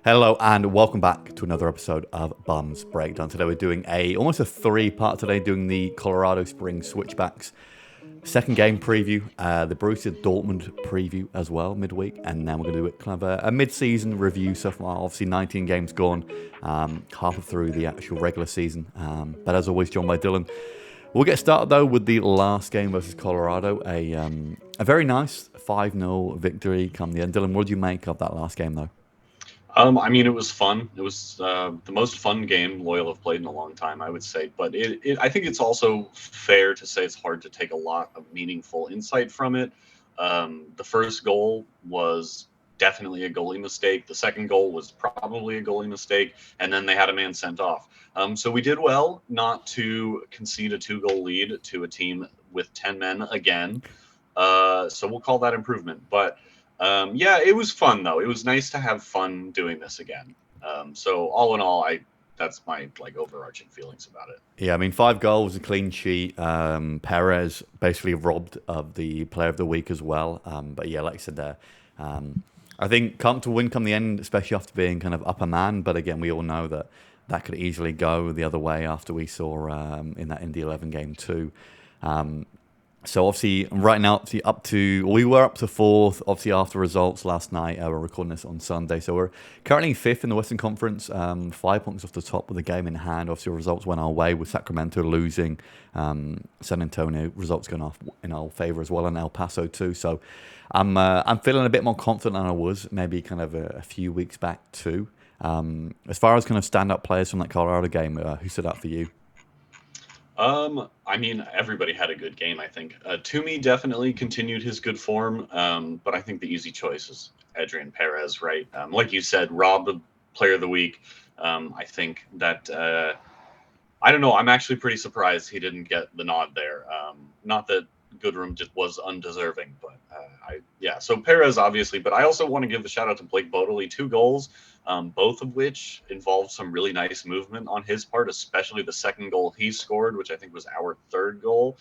Hello and welcome back to another episode of Bums Breakdown. Today we're doing almost a three-part today, doing the Colorado Springs Switchbacks second game preview, the Borussia Dortmund preview as well midweek, and then we're going to do it kind of a mid-season review so far. Obviously 19 games gone, half through the actual regular season, but as always joined by Dylan. We'll get started though with the last game versus Colorado, a very nice 5-0 victory come the end. Dylan, what did you make of that last game though? It was fun. It was the most fun game Loyal have played in a long time, I would say. But I think it's also fair to say it's hard to take a lot of meaningful insight from it. The first goal was definitely a goalie mistake. The second goal was probably a goalie mistake. And then they had a man sent off. So we did well not to concede a 2-goal lead to a team with 10 men again. So we'll call that improvement. But yeah, it was fun though. It was nice to have fun doing this again. So all in all, that's my overarching feelings about it. Yeah, I mean, 5 goals, a clean sheet. Perez basically robbed of the Player of the Week as well. But yeah, like I said there, I think comfortable win come the end, especially after being kind of up a man. But again, we all know that could easily go the other way after we saw in that Indy 11 game too. So obviously, right now, we were up to 4th, obviously after results last night. We're recording this on Sunday. So we're currently 5th in the Western Conference, 5 points off the top with the game in hand. Obviously, results went our way with Sacramento losing, San Antonio results going off in our favor as well, and El Paso too. So I'm feeling a bit more confident than I was maybe kind of a few weeks back too. As far as kind of stand-up players from that Colorado game, who stood out for you? Everybody had a good game, I think. Toomey definitely continued his good form, but I think the easy choice is Adrian Perez, right? Like you said, Rob, the Player of the Week. I think that, I don't know, I'm actually pretty surprised he didn't get the nod there. Not that Goodrum just was undeserving, but so Perez, obviously, but I also want to give a shout out to Blake Bodley, 2 goals. Both of which involved some really nice movement on his part, especially the second goal he scored, which I think was our 3rd goal.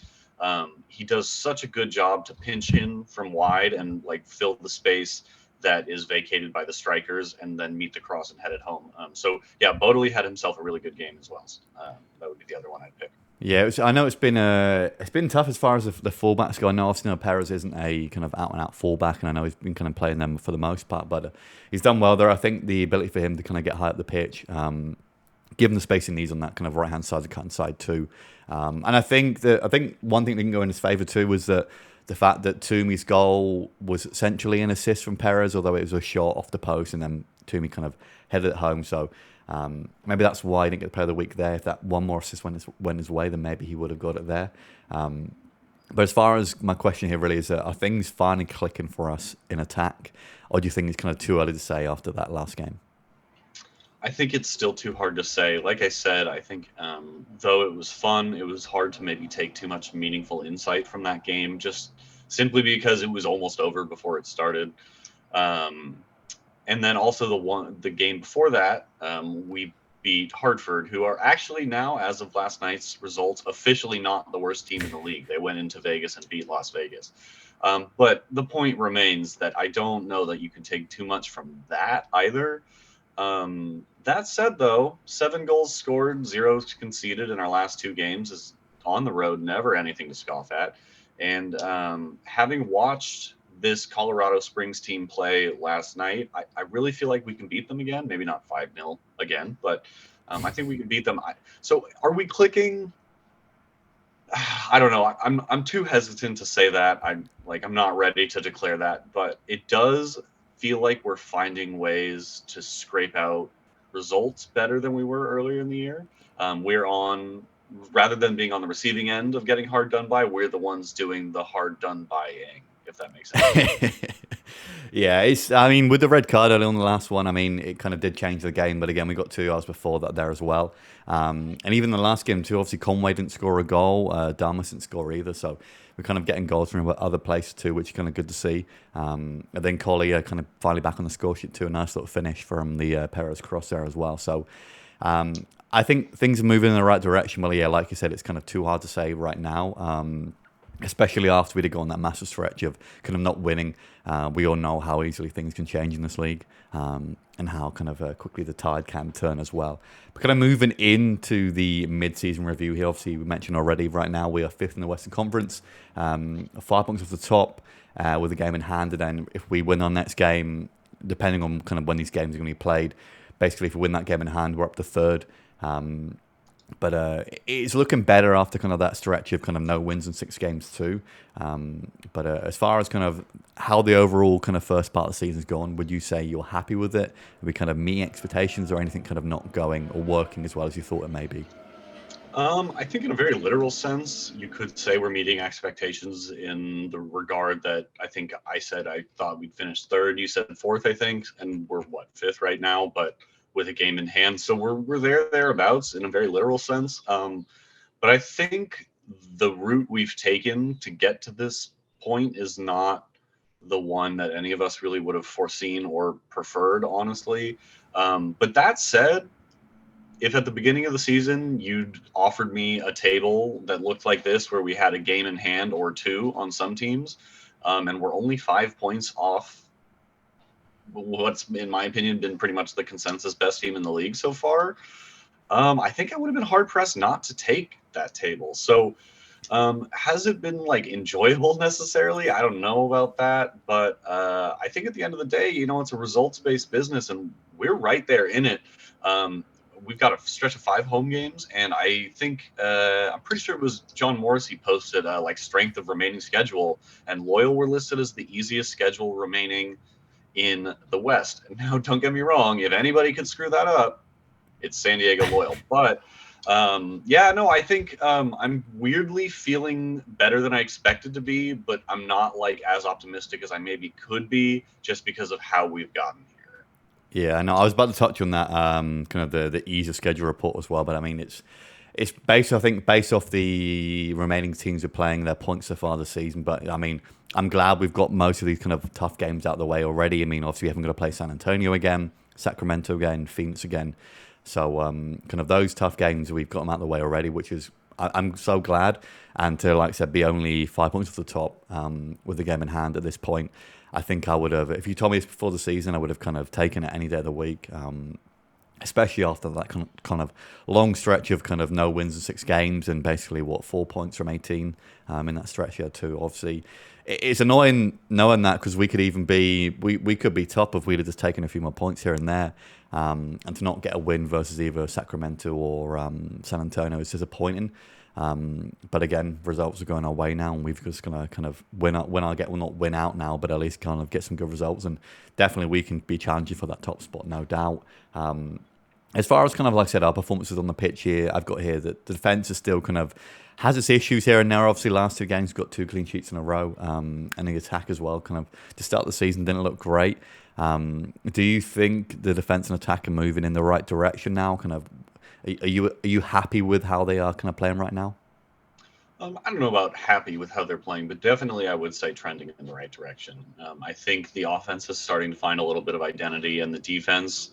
He does such a good job to pinch in from wide and fill the space that is vacated by the strikers and then meet the cross and head it home. Bodley had himself a really good game as well. That would be the other one I'd pick. Yeah, I know it's been tough as far as the fullbacks go. I know obviously Perez isn't a kind of out-and-out fullback, and I know he's been kind of playing them for the most part, but he's done well there. I think the ability for him to kind of get high up the pitch, given the space he needs on that kind of right-hand side, the cut side too. And I think one thing that can go in his favour too was that the fact that Toomey's goal was essentially an assist from Perez, although it was a shot off the post, and then Toomey kind of headed it home. So maybe that's why he didn't get the Player of the Week there. If that one more assist went his way, then maybe he would have got it there. But as far as my question here really is, are things finally clicking for us in attack? Or do you think it's kind of too early to say after that last game? I think it's still too hard to say. Like I said, I think though it was fun, it was hard to maybe take too much meaningful insight from that game, just simply because it was almost over before it started. And then also the game before that, we beat Hartford, who are actually now, as of last night's results, officially not the worst team in the league. They went into Vegas and beat Las Vegas. But the point remains that I don't know that you can take too much from that either. That said, though, 7 goals scored, 0 conceded in our last 2 games is on the road, never anything to scoff at. And having watched this Colorado Springs team play last night, I really feel like we can beat them again. Maybe not 5-0 again, but I think we can beat them. So are we clicking? I don't know. I'm too hesitant to say that. I'm not ready to declare that, but it does feel like we're finding ways to scrape out results better than we were earlier in the year. Rather than being on the receiving end of getting hard done by, we're the ones doing the hard done buying, if that makes sense. Yeah, with the red card early on the last one, it kind of did change the game, but again, we got 2 hours before that there as well. And even the last game too, obviously Conway didn't score a goal, Damas didn't score either, so we're kind of getting goals from other places too, which is kind of good to see. And then Collier kind of finally back on the score sheet too, a nice little finish from the Perez cross there as well. So I think things are moving in the right direction. Well, yeah, like you said, it's kind of too hard to say right now. especially after we'd gone that massive stretch of kind of not winning. We all know how easily things can change in this league, and how kind of quickly the tide can turn as well. But kind of moving into the mid-season review here, obviously we mentioned already, right now we are fifth in the Western Conference, 5 points off the top, with a game in hand, and then if we win our next game, depending on kind of when these games are going to be played, basically if we win that game in hand, we're up to third. But it's looking better after kind of that stretch of kind of no wins in 6 games too. But as far as kind of how the overall kind of first part of the season's gone, would you say you're happy with it? Are we kind of meeting expectations, or anything kind of not going or working as well as you thought it may be? I think in a very literal sense, you could say we're meeting expectations in the regard that I think I said I thought we'd finish third. You said fourth, I think, and we're what, fifth right now, but with a game in hand. So we're thereabouts in a very literal sense. But I think the route we've taken to get to this point is not the one that any of us really would have foreseen or preferred, honestly. But that said, if at the beginning of the season you'd offered me a table that looked like this, where we had a game in hand or two on some teams, and we're only 5 points off what's, in my opinion, been pretty much the consensus best team in the league so far, I think I would have been hard pressed not to take that table. So, has it been like enjoyable necessarily? I don't know about that, but I think at the end of the day, it's a results based business, and we're right there in it. We've got a stretch of 5 home games, and I think I'm pretty sure it was John Morrissey posted like strength of remaining schedule, and Loyal were listed as the easiest schedule remaining in the West. And now, don't get me wrong, if anybody could screw that up, it's San Diego Loyal. But yeah, no, I think I'm weirdly feeling better than I expected to be, but I'm not like as optimistic as I maybe could be, just because of how we've gotten here. Yeah, I know. I was about to touch on that, kind of the ease of schedule report as well. But I mean, it's based, I think, based off the remaining teams who are playing their points so far this season. But I mean, I'm glad we've got most of these kind of tough games out of the way already. I mean, obviously we haven't got to play San Antonio again, Sacramento again, Phoenix again. So kind of those tough games, we've got them out of the way already, which is, I'm so glad. And to, like I said, be only 5 points off the top, with the game in hand at this point, I think I would have, if you told me this before the season, I would have kind of taken it any day of the week, especially after that kind of long stretch of kind of no wins in 6 games, and basically, 4 points from 18 in that stretch here too. Obviously, it's annoying knowing that, because we could even be, we could be top if we'd have just taken a few more points here and there. And to not get a win versus either Sacramento or San Antonio is disappointing. But again, results are going our way now, and we've just going to kind of not win out now, but at least kind of get some good results. And definitely we can be challenging for that top spot, no doubt. As far as kind of, like I said, our performances on the pitch here, I've got here that the defence is still kind of has its issues here and there. Obviously, last 2 games got 2 clean sheets in a row, and the attack as well. Kind of to start the season didn't look great. Do you think the defence and attack are moving in the right direction now? Kind of, are you happy with how they are kind of playing right now? I don't know about happy with how they're playing, but definitely I would say trending in the right direction. I think the offense is starting to find a little bit of identity, and the defense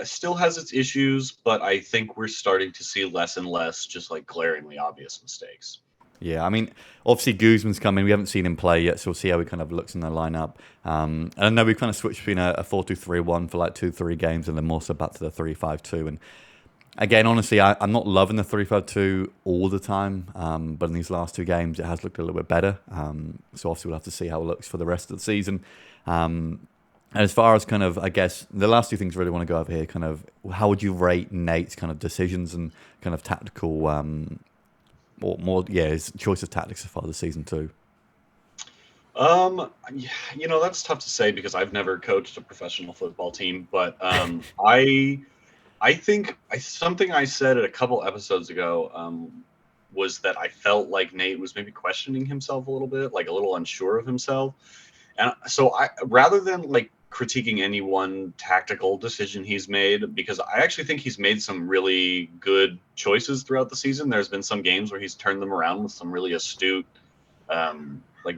still has its issues, but I think we're starting to see less and less just like glaringly obvious mistakes. Yeah, I mean, obviously Guzman's coming. We haven't seen him play yet, so we'll see how he kind of looks in the lineup. And I know we kind of switched between a 4-2-3-1 for like 2-3 games, and then more so back to the 3-5-2. And again, honestly, I'm not loving the 3-5-2 all the time, but in these last 2 games, it has looked a little bit better. So obviously, we'll have to see how it looks for the rest of the season. And as far as kind of, I guess, the last 2 things I really want to go over here, kind of, how would you rate Nate's kind of decisions and kind of tactical, or more, yeah, his choice of tactics so far this season too? That's tough to say because I've never coached a professional football team, but I think something I said a couple episodes ago was that I felt like Nate was maybe questioning himself a little bit, like a little unsure of himself. And so rather than like critiquing any one tactical decision he's made, because I actually think he's made some really good choices throughout the season. There's been some games where he's turned them around with some really astute, like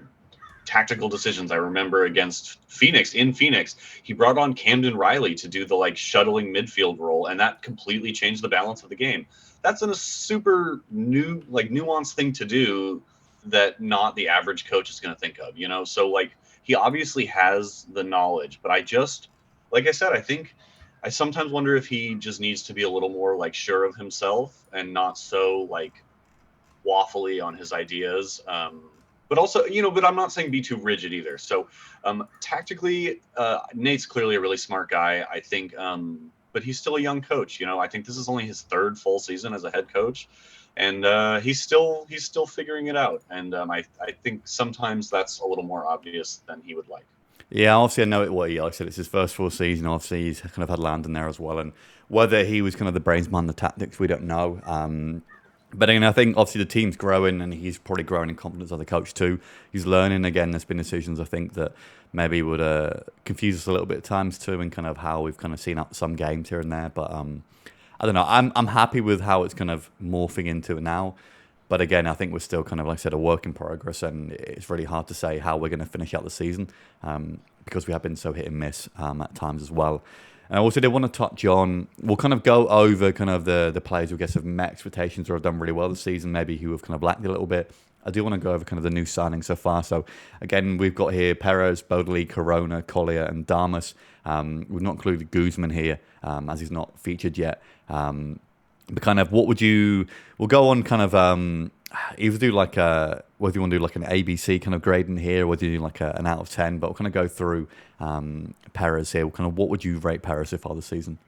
tactical decisions. I remember against Phoenix, he brought on Camden Riley to do the like shuttling midfield role, and that completely changed the balance of the game. That's a super nuanced thing to do, that not the average coach is going to think of, you know? So like he obviously has the knowledge, but like I said, I think I sometimes wonder if he just needs to be a little more like sure of himself and not so like waffly on his ideas. But also, but I'm not saying be too rigid either. So tactically, Nate's clearly a really smart guy, I think. But he's still a young coach. I think this is only his third full season as a head coach, and he's still figuring it out. And I think sometimes that's a little more obvious than he would like. Yeah, obviously I know it. What like I said, it's his first full season. Obviously, he's kind of had Landon there as well, and whether he was kind of the brains behind the tactics, we don't know. But again, I think obviously the team's growing, and he's probably growing in confidence as a coach too. He's learning. Again, there's been decisions I think that maybe would confuse us a little bit at times too, and kind of how we've kind of seen out some games here and there. But I don't know. I'm happy with how it's kind of morphing into it now. But again, I think we're still kind of, like I said, a work in progress, and it's really hard to say how we're going to finish out the season because we have been so hit and miss at times as well. And I also did want to touch on, we'll kind of go over kind of the players who I guess have met expectations or have done really well this season, maybe who have kind of lacked a little bit. I do want to go over kind of the new signings so far. So again, we've got here Perez, Bodley, Corona, Collier, and Damas. We've not included Guzman here as he's not featured yet. But kind of, we'll go on kind of either do like whether you want to do like an ABC kind of grading here, whether you do like an out of 10, but we'll kind of go through Perez here. Kind of, what would you rate Perez so far this season?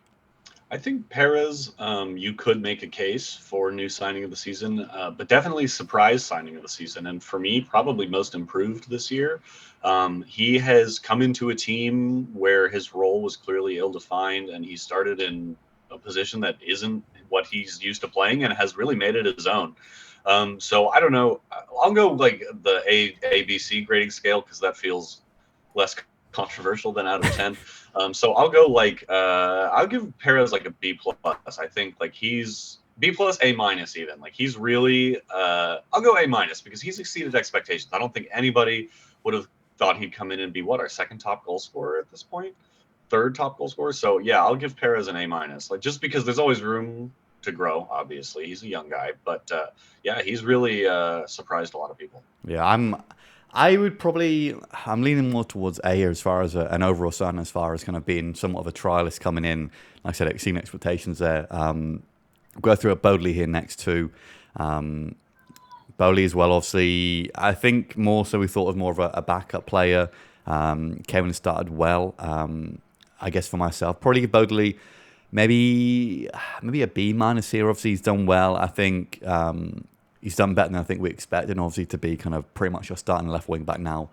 I think Perez, you could make a case for new signing of the season, but definitely surprise signing of the season. And for me, probably most improved this year. He has come into a team where his role was clearly ill-defined, and he started in a position that isn't what he's used to playing and has really made it his own. So I don't know. I'll go like the ABC grading scale because that feels less controversial than out of 10. So I'll go like I'll give Perez like a B plus. I think like he's B plus A minus even. Like he's really I'll go A minus because he's exceeded expectations. I don't think anybody would have thought he'd come in and be our second top goal scorer at this point, third top goal scorer. So yeah, I'll give Perez an A minus. Like just because there's always room to grow. Obviously, he's a young guy, but yeah, he's really surprised a lot of people. Yeah, I'm leaning more towards A as far as an overall sign, as far as kind of being somewhat of a trialist coming in. Like I said, exceeding expectations there. We'll go through a Bodley here next too. Bowley as well, obviously. I think more so we thought of more of a backup player. Came and started well. I guess for myself, probably give Bowley maybe a B minus here. Obviously, he's done well. I think he's done better than I think we expected. And obviously, to be kind of pretty much our starting left wing back now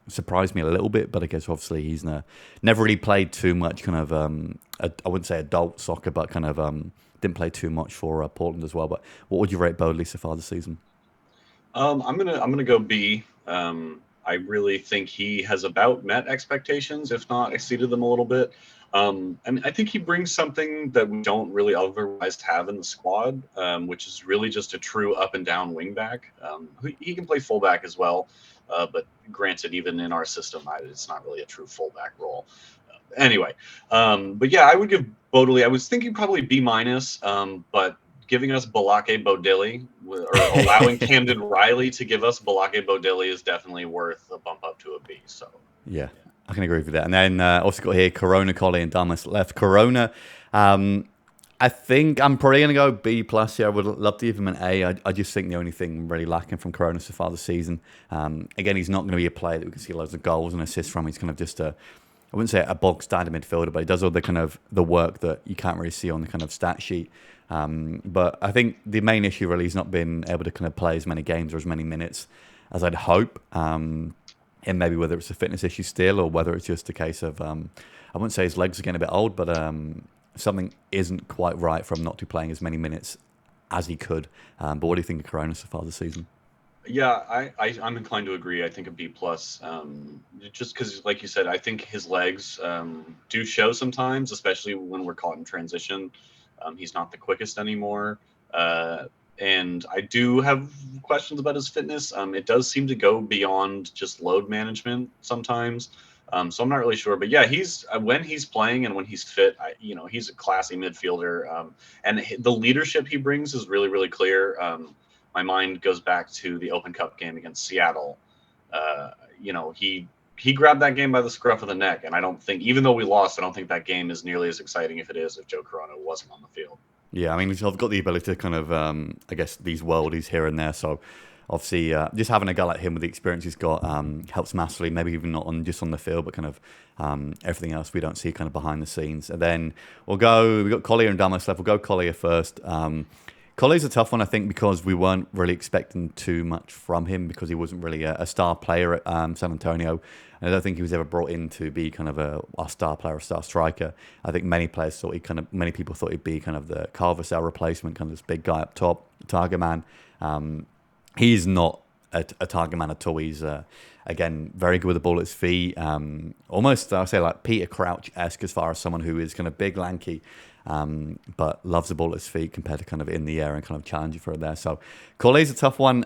surprised me a little bit. But I guess obviously he's never really played too much kind of I wouldn't say adult soccer, but kind of didn't play too much for Portland as well. But what would you rate Bodley so far this season? I'm gonna go B. I really think he has about met expectations, if not exceeded them a little bit. And I think he brings something that we don't really otherwise have in the squad, which is really just a true up and down wingback. He can play fullback as well, but granted, even in our system, it's not really a true fullback role. Anyway, but yeah, I would give Bodley. I was thinking probably B minus, but giving us Balake Bodilli or allowing Camden Riley to give us Balake Bodilli is definitely worth a bump up to a B. So yeah. I can agree with that. And then also got here Corona, Collie, and Damas left. Corona, I think I'm probably going to go B plus here. I would love to give him an A. I just think the only thing really lacking from Corona so far this season, again, he's not going to be a player that we can see loads of goals and assists from. He's kind of just I wouldn't say a bog standard midfielder, but he does all the kind of the work that you can't really see on the kind of stat sheet. But I think the main issue really is not being able to kind of play as many games or as many minutes as I'd hope. And maybe whether it's a fitness issue still or whether it's just a case of, I wouldn't say his legs are getting a bit old, but something isn't quite right from not to playing as many minutes as he could. But what do you think of Corona so far this season? yeah, I'm inclined to agree. I think a B plus, just because, like you said, I think his legs do show sometimes, especially when we're caught in transition. He's not the quickest anymore. And I do have questions about his fitness. It does seem to go beyond just load management sometimes. So I'm not really sure, but yeah, he's when he's playing and when he's fit, he's a classy midfielder. And the leadership he brings is really, really clear. my mind goes back to the Open Cup game against Seattle. He grabbed that game by the scruff of the neck, and I don't think, even though we lost, I don't think that game is nearly as exciting if it is if Joe Corona wasn't on the field. Yeah, I mean, I've got the ability to kind of, I guess, these worldies here and there. So obviously, just having a guy like him with the experience he's got helps massively. Maybe even not just on the field, but kind of everything else we don't see kind of behind the scenes. And then we've got Collier and Damos left. We'll go Collier first. Collier's a tough one, I think, because we weren't really expecting too much from him because he wasn't really a star player at San Antonio. And I don't think he was ever brought in to be kind of a star player, a star striker. I think many people thought he'd be kind of the Carvajal replacement, kind of this big guy up top, target man. He's not a target man at all. He's again very good with the ball at his feet. Almost, I'll say, like Peter Crouch-esque as far as someone who is kind of big, lanky, but loves the ball at his feet compared to kind of in the air and kind of challenging for it there. So Collier's a tough one.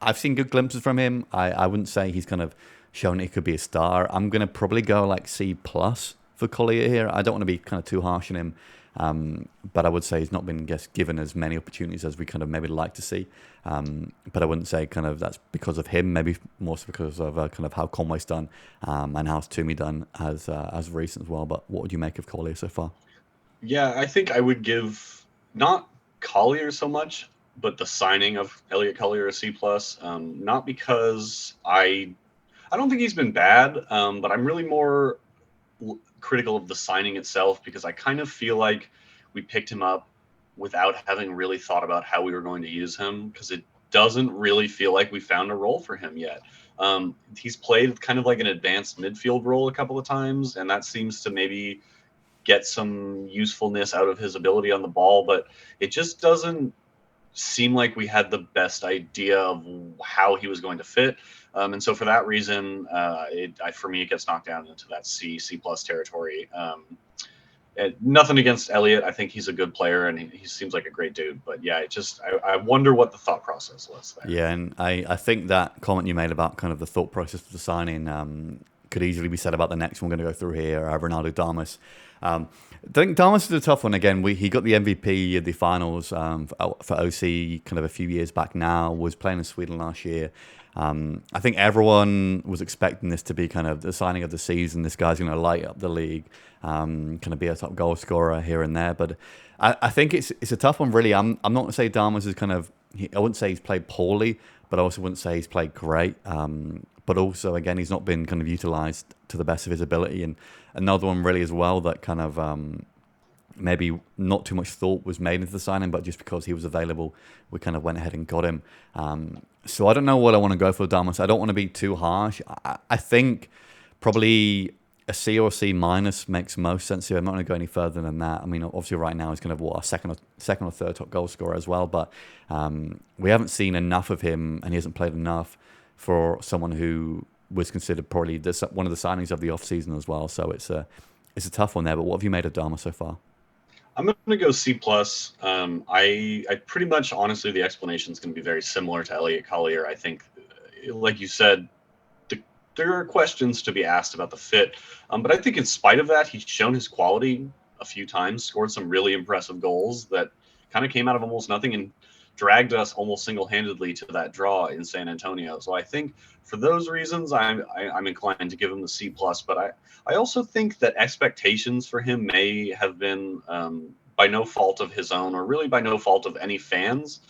I've seen good glimpses from him. I wouldn't say he's kind of shown he could be a star. I'm going to probably go like C+ for Collier here. I don't want to be kind of too harsh on him, but I would say he's not been given as many opportunities as we kind of maybe like to see. But I wouldn't say kind of that's because of him, maybe more so because of kind of how Conway's done and how Toomey done as recent as well. But what would you make of Collier so far? Yeah, I think I would give not Collier so much, but the signing of Elliot Collier a C+. Not because I don't think he's been bad, but I'm really more critical of the signing itself because I kind of feel like we picked him up without having really thought about how we were going to use him because it doesn't really feel like we found a role for him yet. He's played kind of like an advanced midfield role a couple of times, and that seems to maybe get some usefulness out of his ability on the ball, but it just doesn't seem like we had the best idea of how he was going to fit. And so for that reason, for me, it gets knocked down into that C+ territory. Nothing against Elliot. I think he's a good player and he seems like a great dude. But yeah, I wonder what the thought process was there. Yeah, and I think that comment you made about kind of the thought process of the signing could easily be said about the next one we're going to go through here, Ronaldo Damas. I think Damas is a tough one. Again, he got the MVP at the finals for OC kind of a few years back now, was playing in Sweden last year. I think everyone was expecting this to be kind of the signing of the season. This guy's going to light up the league, kind of be a top goal scorer here and there. But I think it's a tough one, really. I'm not going to say Damas is kind of, I wouldn't say he's played poorly, but I also wouldn't say he's played great. But also, again, he's not been kind of utilised to the best of his ability. And another one really as well that kind of maybe not too much thought was made into the signing, but just because he was available, we kind of went ahead and got him. So I don't know what I want to go for Damas. I don't want to be too harsh. I think probably a C or C- makes most sense here. I'm not going to go any further than that. I mean, obviously right now he's kind of a second or third top goal scorer as well, but we haven't seen enough of him and he hasn't played enough for someone who was considered probably one of the signings of the off-season as well. So it's a tough one there, but what have you made of Dama so far? I'm going to go C+. I pretty much, honestly, the explanation is going to be very similar to Elliot Collier. I think, like you said, there are questions to be asked about the fit. But I think in spite of that, he's shown his quality a few times, scored some really impressive goals that kind of came out of almost nothing and dragged us almost single-handedly to that draw in San Antonio. So I think for those reasons, I'm inclined to give him the C+. But I also think that expectations for him may have been by no fault of his own, or really by no fault of any fans.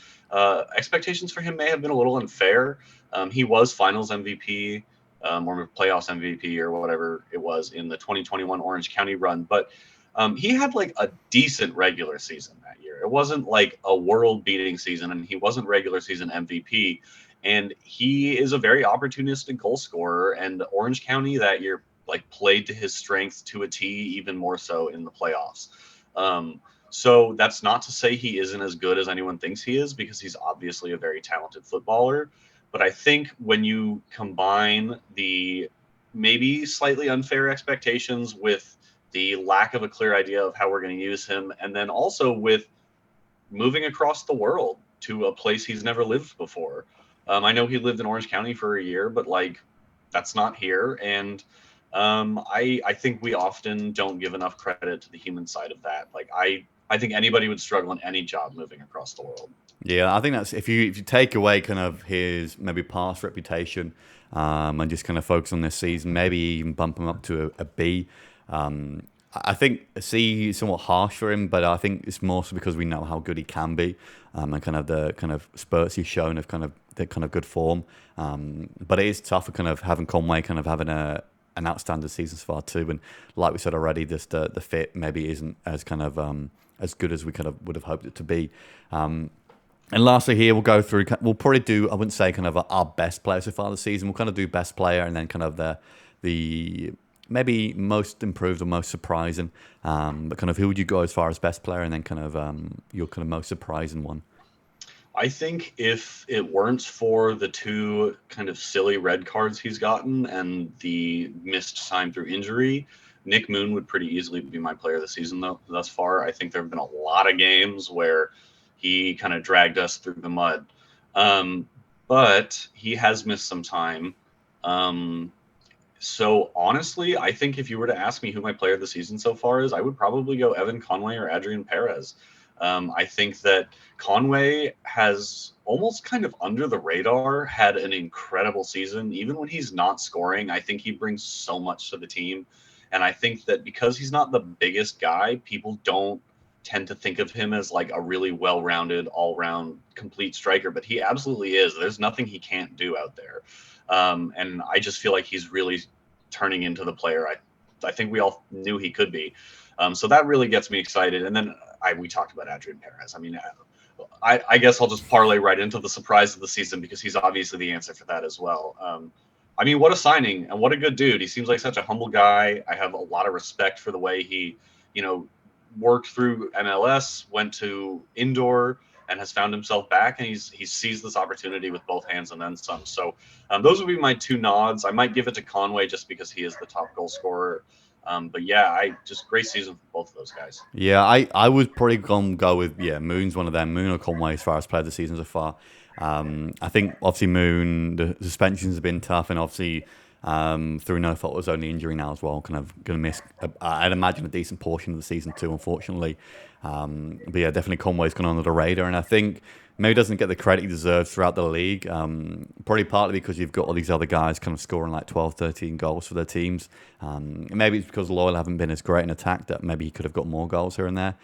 Expectations for him may have been a little unfair. He was Finals MVP or playoffs MVP or whatever it was in the 2021 Orange County run, but he had like a decent regular season that year. It wasn't like a world-beating season, and he wasn't regular season MVP. And he is a very opportunistic goal scorer. And Orange County that year like played to his strengths to a T, even more so in the playoffs. So that's not to say he isn't as good as anyone thinks he is, because he's obviously a very talented footballer. But I think when you combine the maybe slightly unfair expectations with the lack of a clear idea of how we're going to use him, and then also with moving across the world to a place he's never lived before. I know he lived in Orange County for a year, but like that's not here. And I think we often don't give enough credit to the human side of that. Like I think anybody would struggle in any job moving across the world. Yeah, I think that's if you take away kind of his maybe past reputation, and just kind of focus on this season, maybe even bump him up to a B. I think a C is somewhat harsh for him, but I think it's more so because we know how good he can be, and kind of the kind of spurts he's shown of kind of the kind of good form. But it is tough for kind of having Conway kind of having an outstanding season so far too. And like we said already, just the fit maybe isn't as kind of as good as we kind of would have hoped it to be. And lastly, here we'll go through. We'll probably do. I wouldn't say kind of our best player so far this season. We'll kind of do best player and then kind of the maybe most improved or most surprising. But kind of who would you go as far as best player and then kind of your kind of most surprising one? I think if it weren't for the two kind of silly red cards he's gotten and the missed time through injury, Nick Moon would pretty easily be my player of the season though thus far. I think there have been a lot of games where he kind of dragged us through the mud. But he has missed some time. So honestly, I think if you were to ask me who my player of the season so far is, I would probably go Evan Conway or Adrian Perez. I think that Conway has almost kind of under the radar had an incredible season. Even when he's not scoring, I think he brings so much to the team. And I think that because he's not the biggest guy, people don't tend to think of him as like a really well-rounded, all-round, complete striker, but he absolutely is. There's nothing he can't do out there. And I just feel like he's really turning into the player I think we all knew he could be. So that really gets me excited. And then we talked about Adrian Perez. I mean, I guess I'll just parlay right into the surprise of the season because he's obviously the answer for that as well. I mean, what a signing and what a good dude. He seems like such a humble guy. I have a lot of respect for the way he, worked through MLS, went to indoor, and has found himself back, and he seized this opportunity with both hands and then some. So those would be my two nods. I might give it to Conway just because he is the top goal scorer. But yeah, just great season for both of those guys. Yeah, I would probably go with Moon's one of them. Moon or Conway as far as player of the season so far. I think obviously Moon, the suspensions have been tough, and obviously through no fault of his own injury now as well. Kind of going to miss, I'd imagine, a decent portion of the season too, unfortunately. But yeah, definitely Conway's gone under the radar, and I think maybe doesn't get the credit he deserves throughout the league. Probably partly because you've got all these other guys kind of scoring like 12, 13 goals for their teams. Maybe it's because Loyal haven't been as great in attack that maybe he could have got more goals here and there.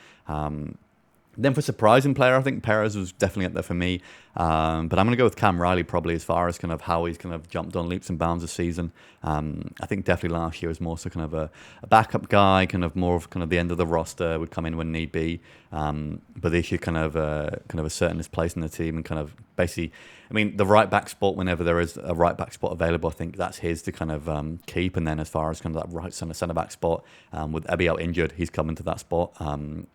Then for surprising player, I think Perez was definitely up there for me. But I'm going to go with Cam Riley probably as far as kind of how he's kind of jumped on leaps and bounds this season. I think definitely last year was more so kind of a backup guy, kind of more of kind of the end of the roster, would come in when need be. But this year kind of asserting his place in the team and kind of basically, I mean, the right back spot, whenever there is a right back spot available, I think that's his to kind of keep. And then as far as kind of that right centre back spot, with Ebiel injured, he's coming to that spot,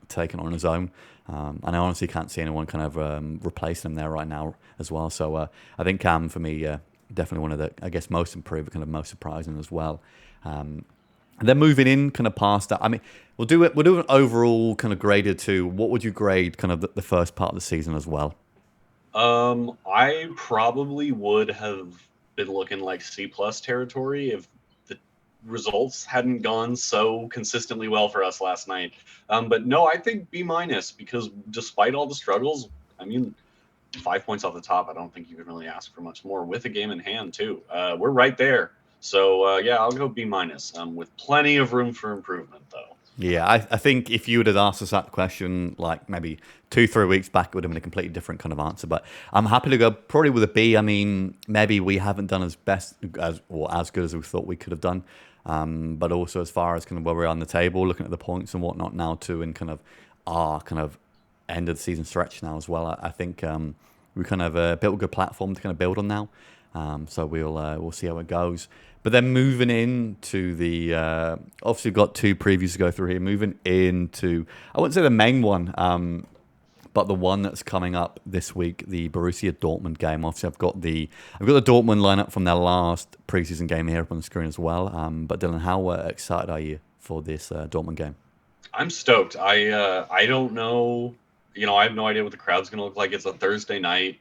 taking on his own. And I honestly can't see anyone kind of replacing him there right now as well. So I think Cam, for me, definitely one of the, I guess, most improved, kind of most surprising as well. And then moving in kind of past that, I mean, we'll do an overall kind of graded to, what would you grade kind of the first part of the season as well? I probably would have been looking like C plus territory if the results hadn't gone so consistently well for us last night. But no, I think B minus because despite all the struggles, I mean, 5 points off the top, I don't think you can really ask for much more with a game in hand too. We're right there. So yeah, I'll go B minus with plenty of room for improvement though. Yeah, I think if you would have asked us that question like maybe 2-3 weeks back, it would have been a completely different kind of answer. But I'm happy to go probably with a B. I mean, maybe we haven't done as good as we thought we could have done. But also as far as kind of where we're on the table, looking at the points and whatnot now too, and kind of our kind of end of the season stretch now as well. I think we kind of built a good platform to kind of build on now. So we'll see how it goes. But then moving into the obviously we've got two previews to go through here. Moving into, I wouldn't say the main one, but the one that's coming up this week, the Borussia Dortmund game. Obviously, I've got the Dortmund lineup from their last preseason game here up on the screen as well. But Dylan, how excited are you for this Dortmund game? I'm stoked. I don't know. I have no idea what the crowd's going to look like. It's a Thursday night,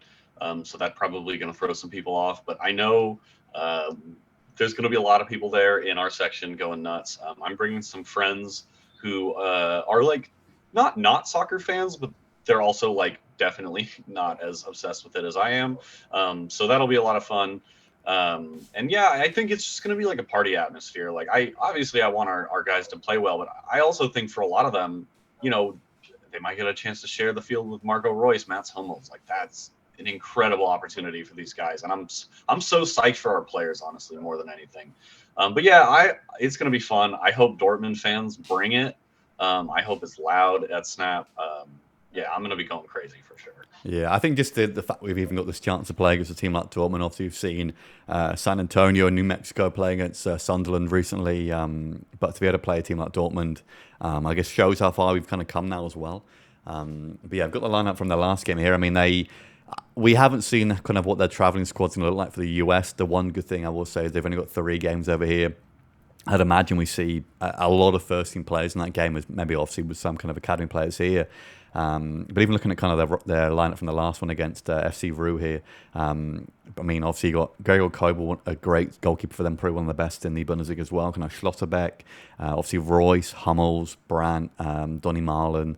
so that's probably going to throw some people off. But I know there's going to be a lot of people there in our section going nuts. I'm bringing some friends who are like not soccer fans, but they're also like definitely not as obsessed with it as I am. So that'll be a lot of fun. And yeah, I think it's just going to be like a party atmosphere. Like I want our guys to play well, but I also think for a lot of them, you know, they might get a chance to share the field with Marco Royce, Mats Hummels. Like that's an incredible opportunity for these guys, and I'm so psyched for our players, honestly, more than anything. But yeah, it's going to be fun. I hope Dortmund fans bring it. I hope it's loud at Snap. Yeah, I'm going to be going crazy for sure. Yeah, I think just the fact we've even got this chance to play against a team like Dortmund. Obviously, you've seen San Antonio and New Mexico play against Sunderland recently, but to be able to play a team like Dortmund, I guess shows how far we've kind of come now as well. But yeah, I've got the lineup from their last game here. I mean, we haven't seen kind of what their traveling squad's going to look like for the US. The one good thing I will say is they've only got 3 games over here. I'd imagine we see a lot of first team players in that game, as maybe obviously with some kind of academy players here. But even looking at kind of their lineup from the last one against FC Rue here, I mean, obviously you got Gregor Kobel, a great goalkeeper for them, probably one of the best in the Bundesliga as well. Kind of Schlotterbeck, obviously Royce, Hummels, Brandt, Donny Marlin,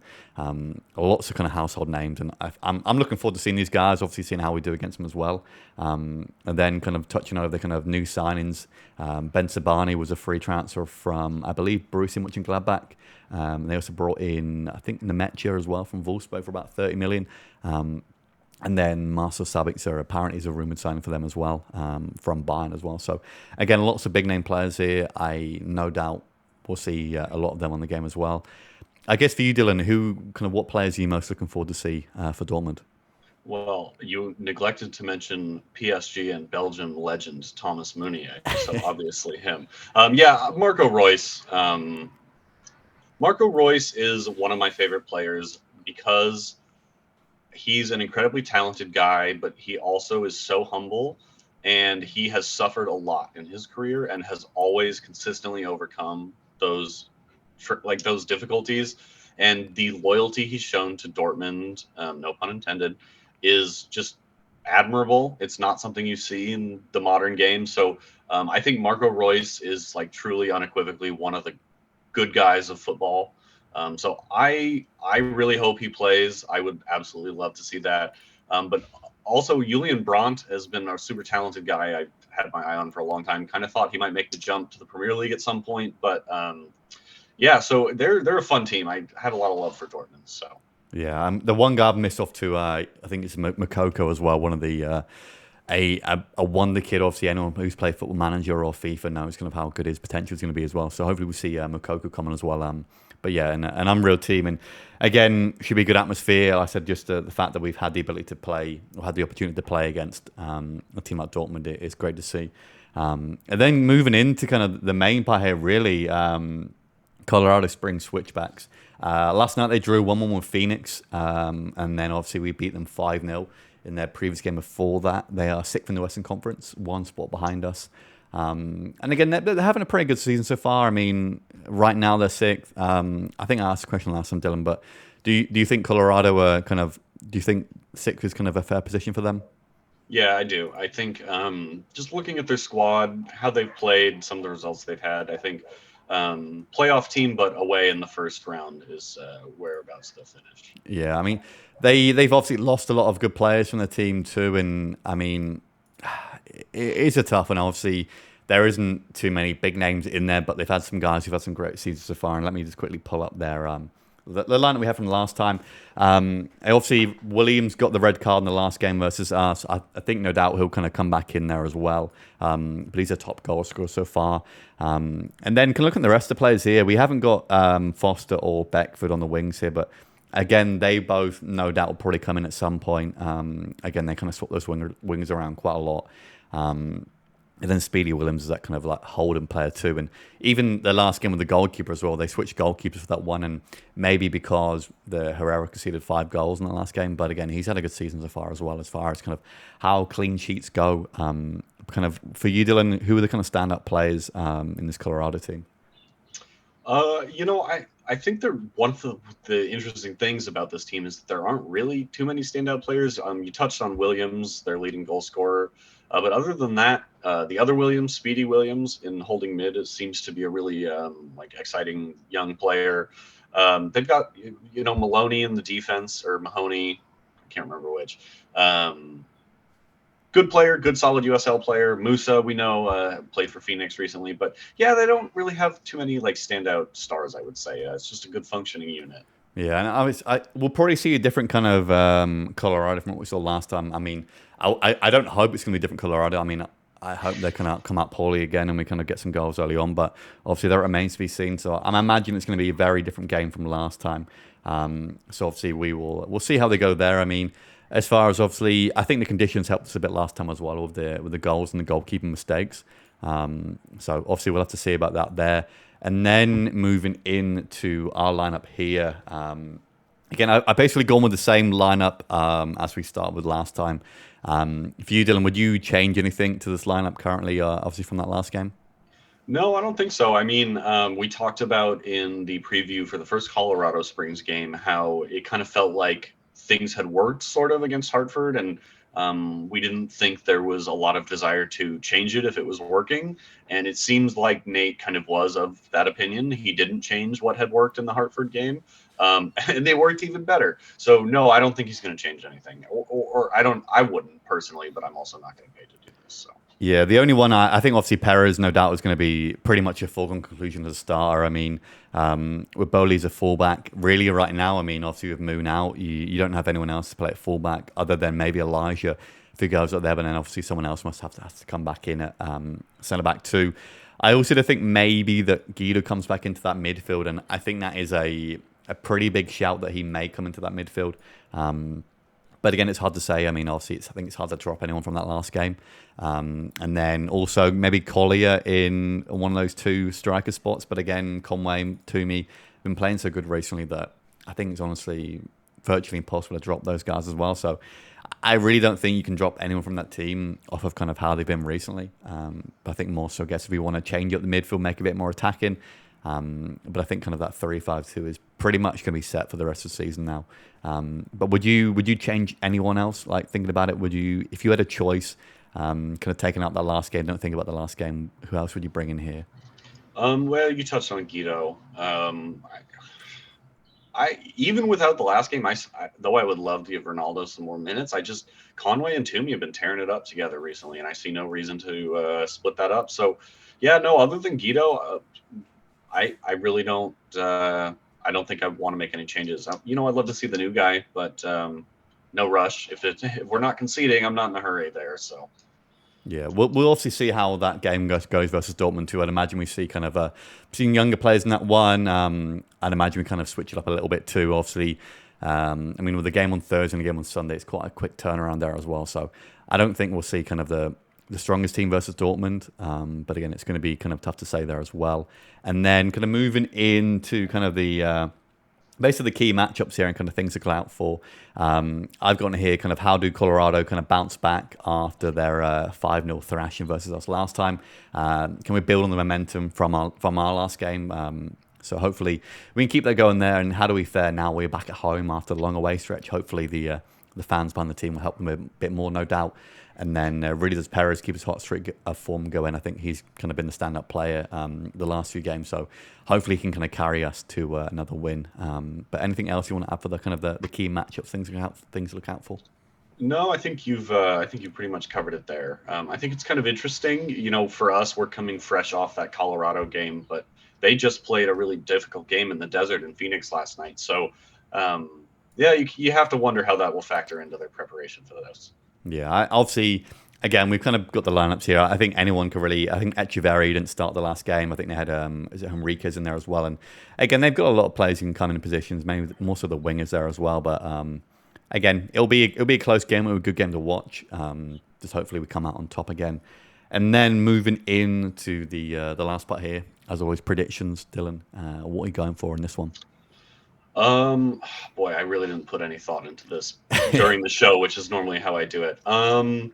lots of kind of household names, and I'm looking forward to seeing these guys. Obviously, seeing how we do against them as well, and then kind of touching over the kind of new signings. Ben Sabani was a free transfer from, I believe, Borussia Mönchengladbach. They also brought in, I think, Nemetja as well from Wolfsburg for about 30 million. And then Marcel Sabitzer apparently is a rumoured signing for them as well, from Bayern as well. So, again, lots of big name players here. I no doubt we'll see a lot of them on the game as well. I guess for you, Dylan, what players are you most looking forward to see for Dortmund? Well, you neglected to mention PSG and Belgium legend Thomas Meunier, so obviously him. Yeah, Marco Royce. Marco Royce is one of my favorite players because he's an incredibly talented guy, but he also is so humble, and he has suffered a lot in his career and has always consistently overcome those those difficulties. And the loyalty he's shown to Dortmund, no pun intended, is just admirable. It's not something you see in the modern game. So I think Marco Royce is like truly unequivocally one of the good guys of football. So I really hope he plays. I would absolutely love to see that. But also Julian Brandt has been a super talented guy. I had my eye on for a long time. Kind of thought he might make the jump to the Premier League at some point, but yeah. So they're a fun team. I had a lot of love for Dortmund. So Yeah, the one guy I've missed off to, I think it's Makoko as well. One of the a wonder kid. Obviously, anyone who's played Football Manager or FIFA knows kind of how good his potential is going to be as well. So hopefully we see Makoko coming as well. But yeah, an unreal team, and again, should be a good atmosphere. I said just the fact that we've had the ability to play, or had the opportunity to play against a team like Dortmund is great to see. And then moving into kind of the main part here, really, Colorado Springs Switchbacks. Last night they drew 1-1 with Phoenix, and then obviously we beat them 5-0 in their previous game before that. They are sixth in the Western Conference, one spot behind us. And again, they're having a pretty good season so far. I mean, right now they're sixth. I think I asked a question last time, Dylan, but do you think Colorado are do you think sixth is kind of a fair position for them? yeah, I do. I think just looking at their squad, how they've played, some of the results they've had, I think playoff team, but away in the first round is whereabouts they'll finish. Yeah, I mean, they've obviously lost a lot of good players from the team too, and I mean, it is a tough one. Obviously, there isn't too many big names in there, but they've had some guys who've had some great seasons so far. And let me just quickly pull up their the lineup we had from last time. Obviously, Williams got the red card in the last game versus us. I think no doubt he'll kind of come back in there as well. But he's a top goal scorer so far. And then can look at the rest of the players here. We haven't got Foster or Beckford on the wings here, but again, they both no doubt will probably come in at some point. Again, they kind of swap those wings around quite a lot. And then Speedy Williams is that kind of like holding player too. And even the last game with the goalkeeper as well, they switched goalkeepers for that one. And maybe because the Herrera conceded 5 goals in the last game. But again, he's had a good season so far as well, as far as kind of how clean sheets go. Kind of for you, Dylan, who are the kind of stand-up players in this Colorado team? I think one of the interesting things about this team is that there aren't really too many standout players. You touched on Williams, their leading goal scorer. But other than that, the other Williams, Speedy Williams, in holding mid, it seems to be a really exciting young player. They've got Maloney in the defense, or Mahoney, I can't remember which. Good player, good solid USL player. Musa, we know, played for Phoenix recently, but yeah, they don't really have too many like standout stars. I would say it's just a good functioning unit. Yeah, and we'll probably see a different kind of Colorado from what we saw last time. I mean, I don't hope it's going to be different Colorado. I mean, I hope they can come out poorly again and we kind of get some goals early on. But obviously, that remains to be seen. So I'm imagining it's going to be a very different game from last time. So obviously, we'll see how they go there. I mean, as far as obviously, I think the conditions helped us a bit last time as well with the goals and the goalkeeping mistakes. So obviously, we'll have to see about that there. And then moving into our lineup here. Again, I basically gone with the same lineup as we started with last time. For you, Dylan, would you change anything to this lineup currently, obviously from that last game? No, I don't think so. I mean, we talked about in the preview for the first Colorado Springs game how it kind of felt like things had worked sort of against Hartford, and we didn't think there was a lot of desire to change it if it was working. And it seems like Nate kind of was of that opinion. He didn't change what had worked in the Hartford game, and they worked even better. So no, I don't think he's going to change anything, or I wouldn't personally, but I'm also not getting paid to do this. So. Yeah, the only one I think obviously Perez no doubt is going to be pretty much a foregone conclusion as a starter. I mean, with Bowley as a fullback, really right now, I mean, obviously with Moon out, you don't have anyone else to play at fullback other than maybe Elijah if he goes up there, but then obviously someone else must have to come back in at centre back too. I also think maybe that Guido comes back into that midfield, and I think that is a pretty big shout that he may come into that midfield. But again, it's hard to say. I mean, obviously, I think it's hard to drop anyone from that last game. And then also maybe Collier in one of those two striker spots. But again, Conway, Toomey, been playing so good recently that I think it's honestly virtually impossible to drop those guys as well. So I really don't think you can drop anyone from that team off of kind of how they've been recently. But I think more so, I guess, if we want to change up the midfield, make it a bit more attacking. But I think kind of that 3-5-2 is pretty much going to be set for the rest of the season now. But would you change anyone else? Like thinking about it, would you, if you had a choice, kind of taking out that last game, don't think about the last game, who else would you bring in here? Well, you touched on Guido. I even without the last game, though I would love to give Ronaldo some more minutes. Conway and Toomey have been tearing it up together recently, and I see no reason to split that up. So, yeah, no. Other than Guido, I really don't. I don't think I want to make any changes. I'd love to see the new guy, but no rush. If we're not conceding, I'm not in a hurry there. So. Yeah, we'll obviously see how that game goes versus Dortmund too. I'd imagine we see kind of seeing younger players in that one. I'd imagine we kind of switch it up a little bit too. Obviously, I mean with the game on Thursday and the game on Sunday, it's quite a quick turnaround there as well. So I don't think we'll see kind of the strongest team versus Dortmund. But again, it's going to be kind of tough to say there as well. And then kind of moving into kind of the basically the key matchups here and kind of things to look out for. I've gotten here kind of how do Colorado kind of bounce back after their 5-0 thrashing versus us last time. Can we build on the momentum from our last game? So hopefully we can keep that going there. And how do we fare now we're back at home after the long away stretch? Hopefully the fans behind the team will help them a bit more, no doubt. And then really does Perez keep his hot streak of form going. I think he's kind of been the stand-up player the last few games. So hopefully he can kind of carry us to another win. But anything else you want to add for the kind of the key matchups, things to look out for? No, I think you've pretty much covered it there. I think it's kind of interesting. For us, we're coming fresh off that Colorado game, but they just played a really difficult game in the desert in Phoenix last night. So, yeah, you have to wonder how that will factor into their preparation for this. Yeah, obviously, again, we've kind of got the lineups here. I think anyone could really. I think Echeverri didn't start the last game. I think they had is it Henriquez in there as well. And again, they've got a lot of players who can come in positions. Maybe more so the wingers there as well. But again, it'll be a close game. It'll be a good game to watch. Just hopefully we come out on top again. And then moving into the last part here, as always, predictions, Dylan. What are you going for in this one? Boy, I really didn't put any thought into this during the show, which is normally how I do it. I'm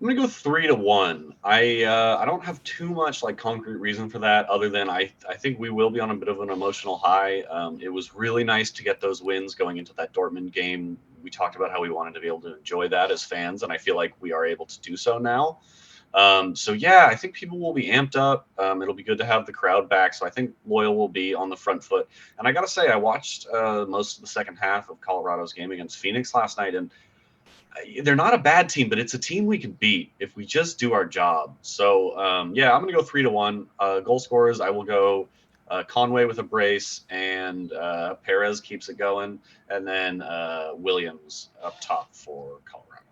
gonna go 3-1. I don't have too much like concrete reason for that, other than I think we will be on a bit of an emotional high. It was really nice to get those wins going into that Dortmund game. We talked about how we wanted to be able to enjoy that as fans, and I feel like we are able to do so now. So yeah, I think people will be amped up. It'll be good to have the crowd back. So I think Loyal will be on the front foot. And I gotta say, I watched most of the second half of Colorado's game against Phoenix last night, and they're not a bad team, but it's a team we can beat if we just do our job. So yeah, I'm gonna go 3-1. Goal scorers, I will go Conway with a brace, and Perez keeps it going, and then Williams up top for Colorado.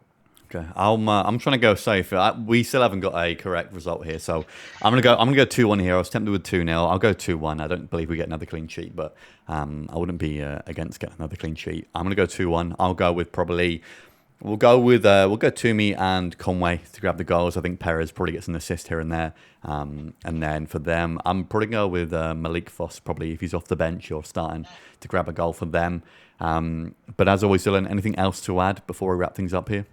Okay, I'm trying to go safe. We still haven't got a correct result here, so I'm gonna go 2-1 here. I was tempted with 2-0. I'll go 2-1. I don't believe we get another clean sheet, but I wouldn't be against getting another clean sheet. I'm gonna go 2-1. I'll go with probably. We'll go Toomey and Conway to grab the goals. I think Perez probably gets an assist here and there. And then for them, I'm probably going to go with Malik Foss, probably if he's off the bench or starting, to grab a goal for them. But as always, Dylan, anything else to add before we wrap things up here?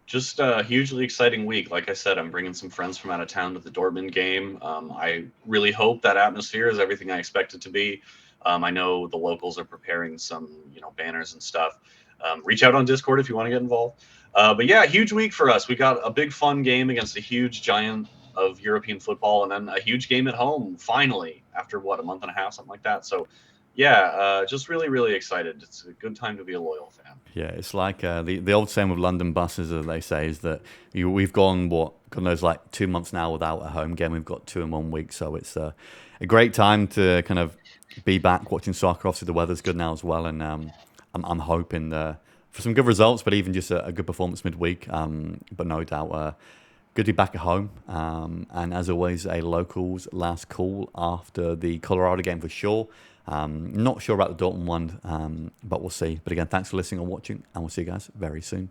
Just a hugely exciting week. Like I said, I'm bringing some friends from out of town to the Dortmund game. I really hope that atmosphere is everything I expect it to be. I know the locals are preparing some, banners and stuff. Reach out on Discord if you want to get involved. But yeah, huge week for us. We got a big fun game against a huge giant of European football, and then a huge game at home finally after a month and a half, something like that. So yeah, just really, really excited. It's a good time to be a loyal fan. Yeah, it's like the old saying with London buses, as they say, is that we've gone, God knows, like 2 months now without a home game. We've got 2 in 1 week. So it's a great time to kind of be back watching soccer. Obviously, the weather's good now as well. And I'm hoping for some good results, but even just a good performance midweek. But no doubt, good to be back at home. And as always, a locals last call after the Colorado game for sure. Not sure about the Dortmund one, but we'll see. But again, thanks for listening and watching, and we'll see you guys very soon.